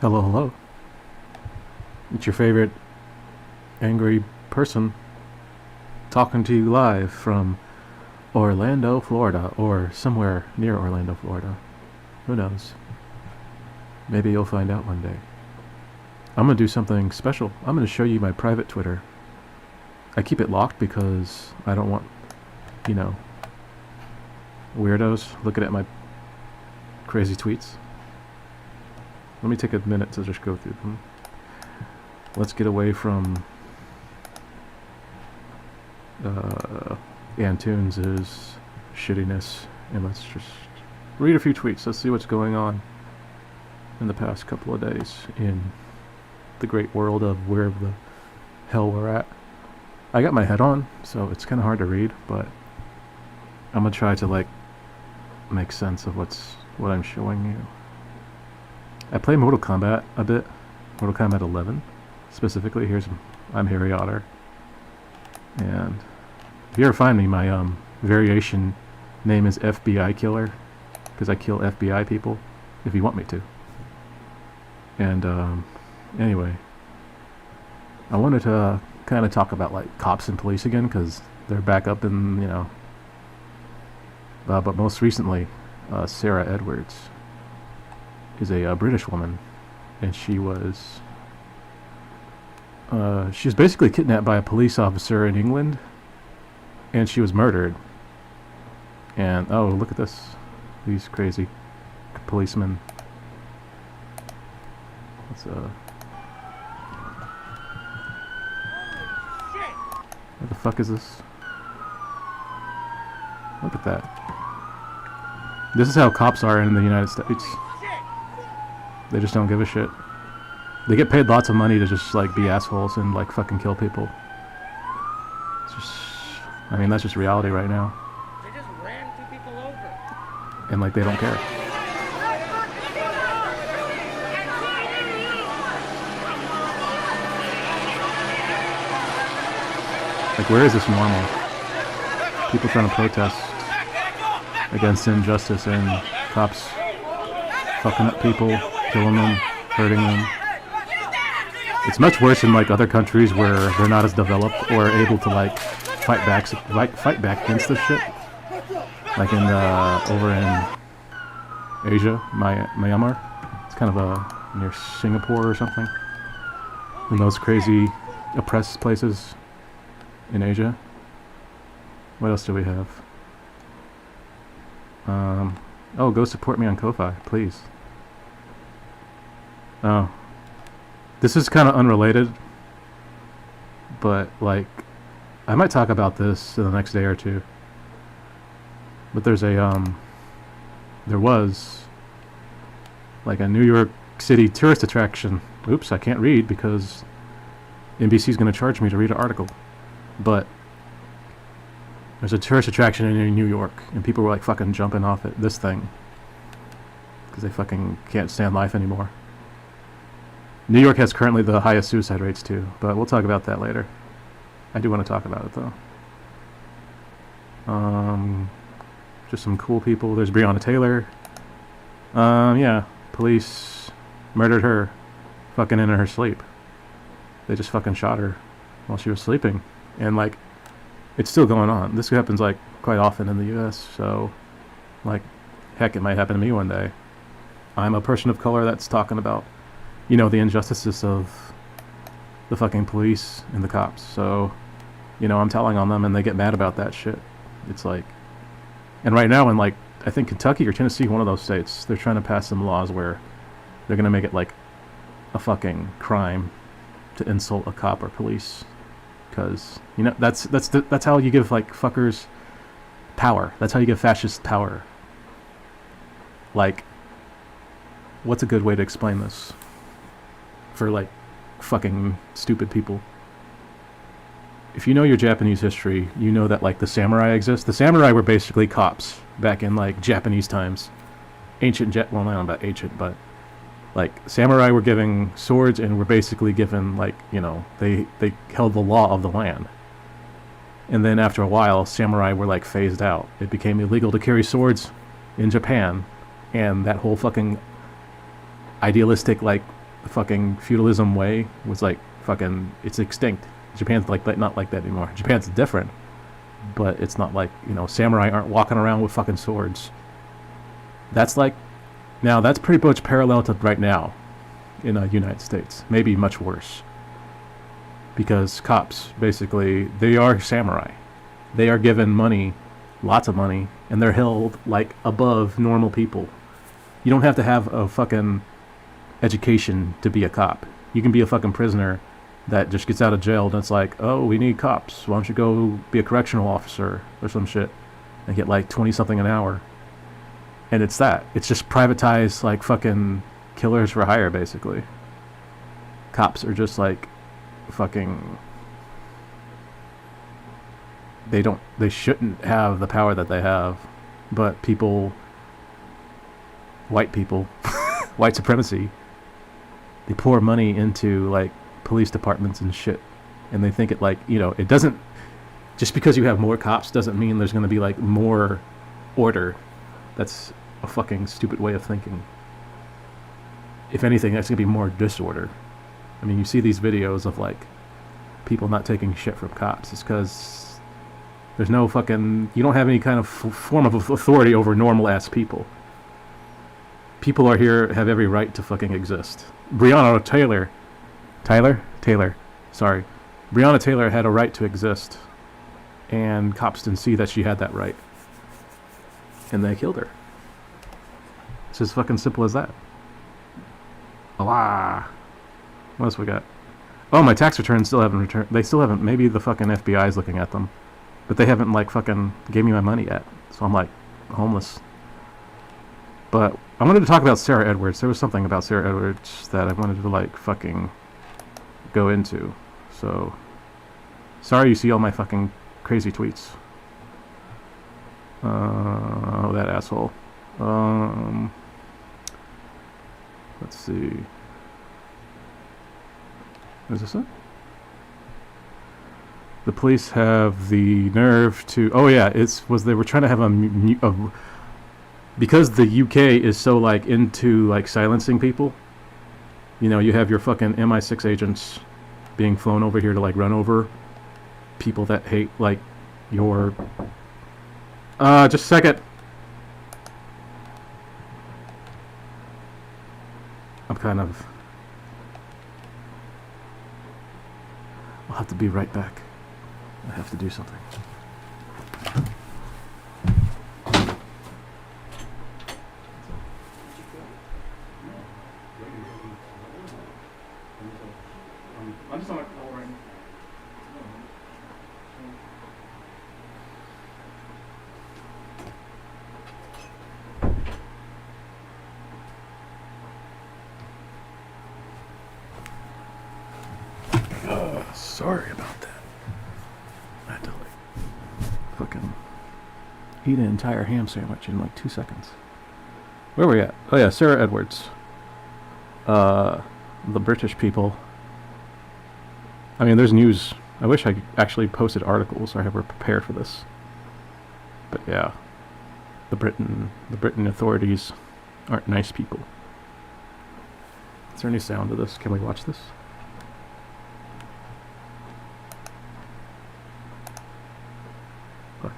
Hello, hello. It's your favorite angry person talking to you live from Orlando, Florida, or somewhere near Orlando, Florida. Who knows? Maybe you'll find out one day. I'm gonna do something special. I'm gonna show you my private Twitter. I keep it locked because I don't want, weirdos looking at my crazy tweets. Let me take a minute to just go through them. Let's get away from Antunes' shittiness and let's just read a few tweets. Let's see what's going on in the past couple of days in the great world of where the hell we're at. I got my head on, so it's kind of hard to read, but I'm gonna try to make sense of what I'm showing you. I play Mortal Kombat a bit, Mortal Kombat 11 specifically. I'm Harry Otter, and if you ever find me, my variation name is FBI Killer, because I kill FBI people if you want me to. And anyway, I wanted to kind of talk about cops and police again, because they're back up in, but most recently, Sarah Edwards is a British woman, and she was basically kidnapped by a police officer in England, and she was murdered. And oh, look at this, these crazy policemen. What the fuck is this? Look at that. This is how cops are in the United States. They just don't give a shit. They get paid lots of money to just be assholes and fucking kill people. It's just, that's just reality right now. They just ran two people over. And they don't care. Where is this normal? People trying to protest against injustice and cops fucking up people, killing them, hurting them. It's much worse in other countries where they're not as developed or able to fight back against this shit. Over in Asia, Myanmar. It's kind of near Singapore or something. In those crazy oppressed places in Asia. What else do we have? Oh, go support me on Ko-Fi, please. Oh. This is kind of unrelated, but I might talk about this in the next day or two. But there was a New York City tourist attraction. Oops, I can't read because NBC's going to charge me to read an article. But there's a tourist attraction in New York, and people were fucking jumping off this thing because they fucking can't stand life anymore. New York has currently the highest suicide rates too, but we'll talk about that later. I do want to talk about it though. Just some cool people. There's Breonna Taylor. Yeah, police murdered her, fucking in her sleep. They just fucking shot her while she was sleeping, and it's still going on. This happens quite often in the U.S. So, heck, it might happen to me one day. I'm a person of color that's talking about, the injustices of the fucking police and the cops. So, I'm telling on them and they get mad about that shit. It's and right now in I think Kentucky or Tennessee, one of those states, they're trying to pass some laws where they're gonna make it a fucking crime to insult a cop or police. Because, that's how you give fuckers power. That's how you give fascists power. What's a good way to explain this for fucking stupid people? If you know your Japanese history, you know that the samurai exist. The samurai were basically cops back in Japanese times. Well, not about ancient, but samurai were giving swords and were basically given they held the law of the land. And then after a while, samurai were phased out. It became illegal to carry swords in Japan, and that whole fucking idealistic fucking feudalism way was like fucking, it's extinct. Japan's like that, not like that anymore. Japan's different, but it's not like, you know, samurai aren't walking around with fucking swords. That's like, now that's pretty much parallel to right now in the United States. Maybe much worse. Because cops, basically, they are samurai. They are given money, lots of money, and they're held like above normal people. You don't have to have a fucking education to be a cop. You can be a fucking prisoner that just gets out of jail and it's like, oh, we need cops. Why don't you go be a correctional officer or some shit and get like 20 something an hour. And it's that. It's just privatized like fucking killers for hire, basically. Cops are just like fucking, they shouldn't have the power that they have, but people, white people, white supremacy, they pour money into like police departments and shit, and they think it like, you know, it doesn't, just because you have more cops doesn't mean there's going to be like more order. That's a fucking stupid way of thinking. If anything, that's going to be more disorder. I mean, you see these videos of like people not taking shit from cops. It's because there's no fucking, you don't have any kind of form of authority over normal ass people. People are here, have every right to fucking exist. Breonna Taylor, sorry. Breonna Taylor had a right to exist, and cops didn't see that she had that right, and they killed her. It's as fucking simple as that. Allah. What else we got? Oh, my tax returns still haven't returned. They still haven't. Maybe the fucking FBI is looking at them, but they haven't like fucking gave me my money yet. So I'm like homeless. But I wanted to talk about Sarah Edwards. There was something about Sarah Edwards that I wanted to like fucking go into. So sorry you see all my fucking crazy tweets. Oh, that asshole. Let's see. Is this it? The police have the nerve to. Oh yeah, they were trying to have a because the UK is so like into like silencing people. You know, you have your fucking MI6 agents being flown over here to like run over people that hate like your. Just a second. I'm kind of. I'll have to be right back. I have to do something. I'm just on a call right now. Sorry about that. I had to like fucking eat an entire ham sandwich in like 2 seconds. Where were we at? Oh yeah, Sarah Edwards. The British people. I mean, there's news. I wish I actually posted articles or I were prepared for this. But yeah, the Britain authorities aren't nice people. Is there any sound to this? Can we watch this? Look.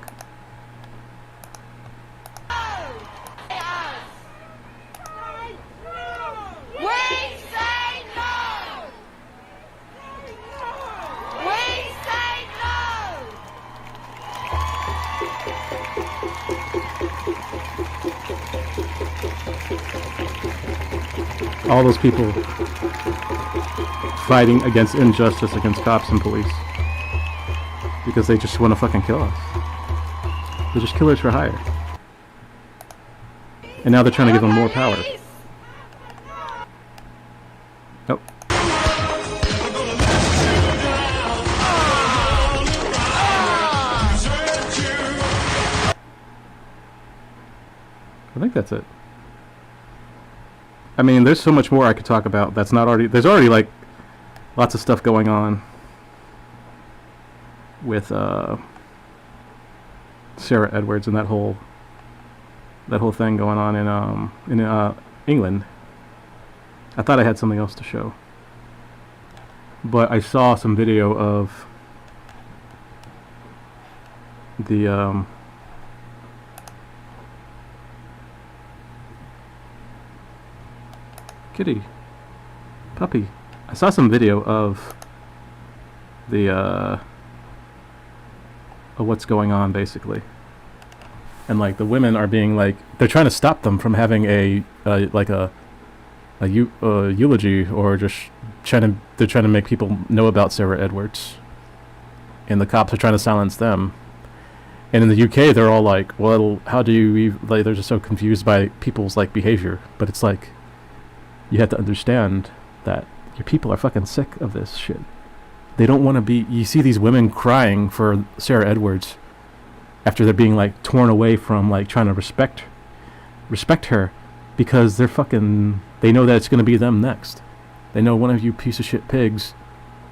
All those people fighting against injustice against cops and police because they just want to fucking kill us. They're just killers for hire. And now they're trying to give them more power. Nope. I think that's it. I mean, there's so much more I could talk about that's not already... There's already, like, lots of stuff going on with Sarah Edwards and that whole thing going on in England. I thought I had something else to show. But I saw some video of the kitty, puppy. I saw some video of the of what's going on basically, and like the women are being like, they're trying to stop them from having a eulogy, or just they're trying to make people know about Sarah Edwards, and the cops are trying to silence them. And in the UK, they're all like, well, how do you, like, they're just so confused by people's like behavior. But it's like, you have to understand that your people are fucking sick of this shit. They don't want to be, you see these women crying for Sarah Edwards after they're being like torn away from like trying to respect her, because they're fucking, they know that it's going to be them next. They know one of you piece of shit pigs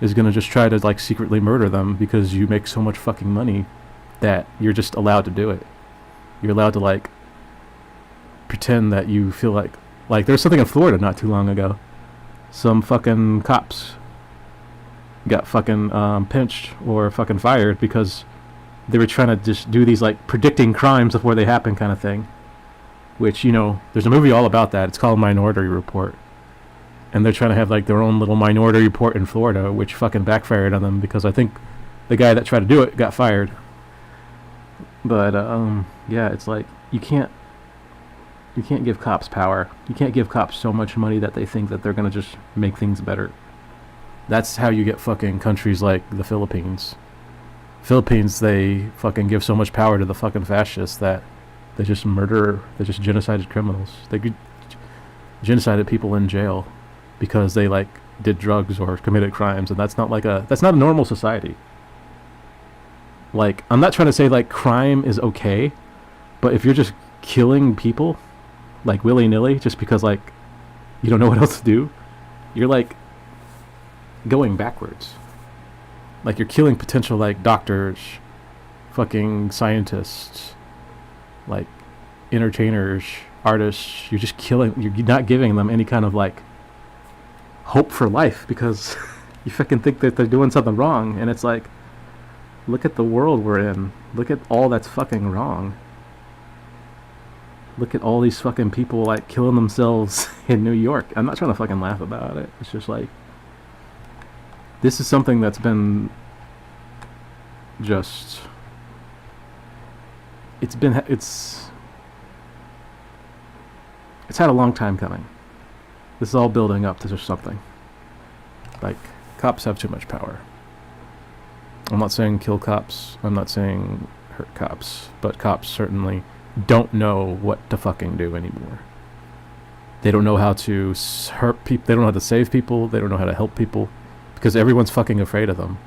is going to just try to like secretly murder them because you make so much fucking money that you're just allowed to do it. You're allowed to like pretend that you feel like there's something in Florida not too long ago. Some fucking cops got fucking pinched or fucking fired because they were trying to just do these like predicting crimes before they happen kind of thing. Which, you know, there's a movie all about that. It's called Minority Report. And they're trying to have like their own little Minority Report in Florida, which fucking backfired on them because I think the guy that tried to do it got fired. But yeah, it's like you can't give cops power. You can't give cops so much money that they think that they're gonna just make things better. That's how you get fucking countries like the Philippines. Philippines, they fucking give so much power to the fucking fascists that they just genocided criminals. They genocided people in jail because they like did drugs or committed crimes, and that's not a normal society. Like, I'm not trying to say like crime is okay, but if you're just killing people like willy-nilly just because like you don't know what else to do, you're like going backwards. Like, you're killing potential like doctors, fucking scientists, like entertainers, artists. You're just killing, you're not giving them any kind of like hope for life because you fucking think that they're doing something wrong. And it's like, look at the world we're in. Look at all that's fucking wrong. Look at all these fucking people like killing themselves in New York. I'm not trying to fucking laugh about it. It's just like, this is something that's been just, it's had a long time coming. This is all building up to just something. Like, cops have too much power. I'm not saying kill cops. I'm not saying hurt cops. But cops certainly don't know what to fucking do anymore. They don't know how to hurt people. They don't know how to save people. They don't know how to help people. Because everyone's fucking afraid of them.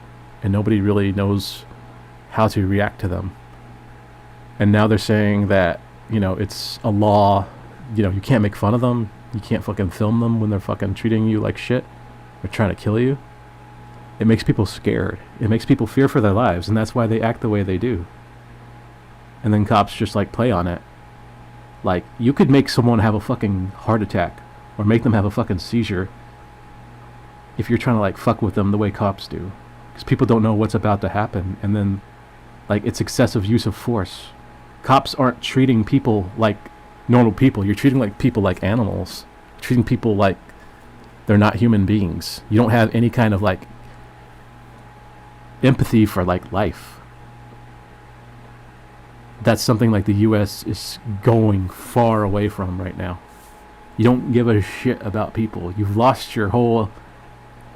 And nobody really knows how to react to them. And now they're saying that, you know, it's a law. You know, you can't make fun of them. You can't fucking film them when they're fucking treating you like shit. Or trying to kill you. It makes people scared. It makes people fear for their lives, and that's why they act the way they do. And then cops just like play on it. Like, you could make someone have a fucking heart attack or make them have a fucking seizure if you're trying to like fuck with them the way cops do. Because people don't know what's about to happen, and then like it's excessive use of force. Cops aren't treating people like normal people. You're treating like people like animals. You're treating people like they're not human beings. You don't have any kind of like empathy for like life. That's something like the US is going far away from right now. You don't give a shit about people. You've lost your whole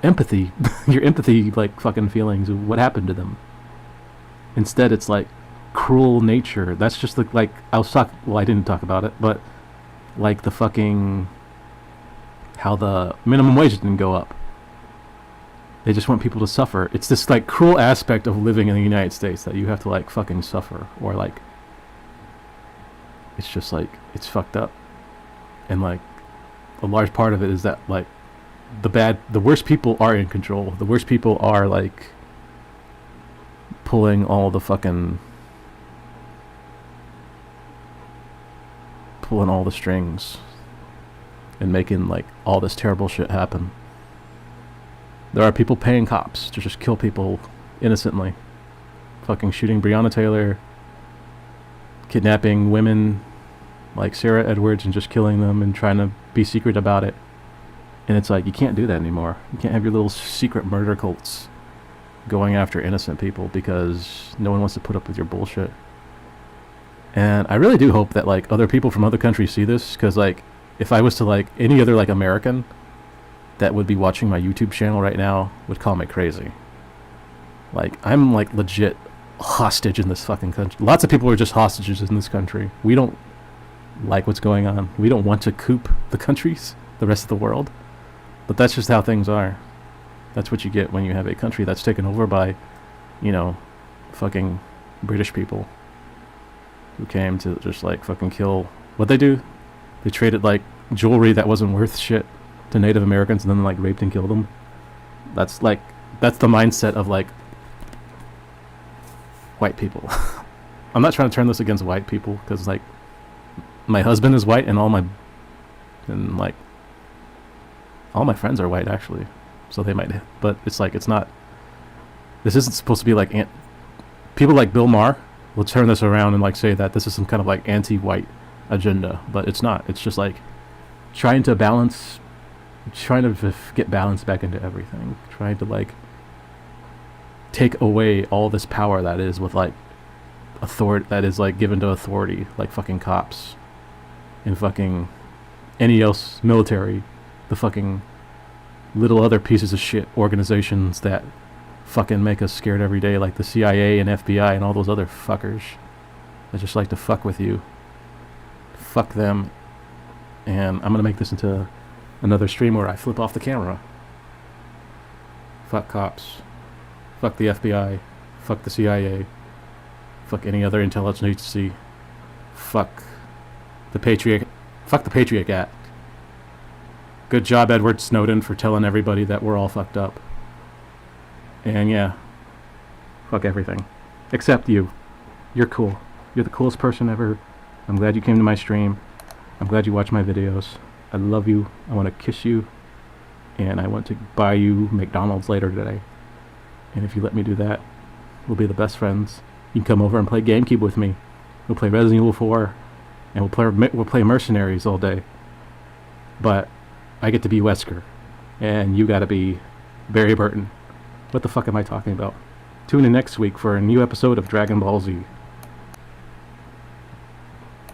empathy. Your empathy like fucking feelings of what happened to them. Instead it's like cruel nature. That's just like I didn't talk about it, but like the fucking how the minimum wage didn't go up. They just want people to suffer. It's this like cruel aspect of living in the United States that you have to like fucking suffer, or like it's just like it's fucked up. And like a large part of it is that like the worst people are in control. The worst people are like pulling all the strings. and making like all this terrible shit happen. There are people paying cops to just kill people innocently. Fucking shooting Breonna Taylor, kidnapping women like Sarah Edwards and just killing them and trying to be secret about it. And it's like, you can't do that anymore. You can't have your little secret murder cults going after innocent people because no one wants to put up with your bullshit. And I really do hope that like other people from other countries see this, because like if I was to like any other like American that would be watching my YouTube channel right now would call me crazy. Like, I'm like legit hostage in this fucking country. Lots of people are just hostages in this country. We don't like what's going on. We don't want to coup the countries, the rest of the world. But that's just how things are. That's what you get when you have a country that's taken over by, you know, fucking British people who came to just like fucking kill. What they do? They traded like jewelry that wasn't worth shit to Native Americans and then like raped and killed them. That's the mindset of like white people. I'm not trying to turn this against white people, because like my husband is white and all my friends are white actually, so they might, but it's like, it's not, this isn't supposed to be like people like Bill Maher will turn this around and like say that this is some kind of like anti-white agenda, but it's not. It's just like trying to get balance back into everything, trying to like take away all this power that is with like authority, that is like given to authority, like fucking cops and fucking any else military, the fucking little other pieces of shit organizations that fucking make us scared every day, like the CIA and FBI and all those other fuckers that just like to fuck with you. Fuck them. And I'm gonna make this into another stream where I flip off the camera. Fuck cops. Fuck the FBI. Fuck the CIA. Fuck any other intelligence agency. Fuck the Patriot. Fuck the Patriot Act. Good job, Edward Snowden, for telling everybody that we're all fucked up. And yeah, fuck everything. Except you. You're cool. You're the coolest person ever. I'm glad you came to my stream. I'm glad you watched my videos. I love you. I want to kiss you. And I want to buy you McDonald's later today. And if you let me do that, we'll be the best friends. You can come over and play GameCube with me. We'll play Resident Evil 4. And we'll play Mercenaries all day. But I get to be Wesker. And you gotta be Barry Burton. What the fuck am I talking about? Tune in next week for a new episode of Dragon Ball Z.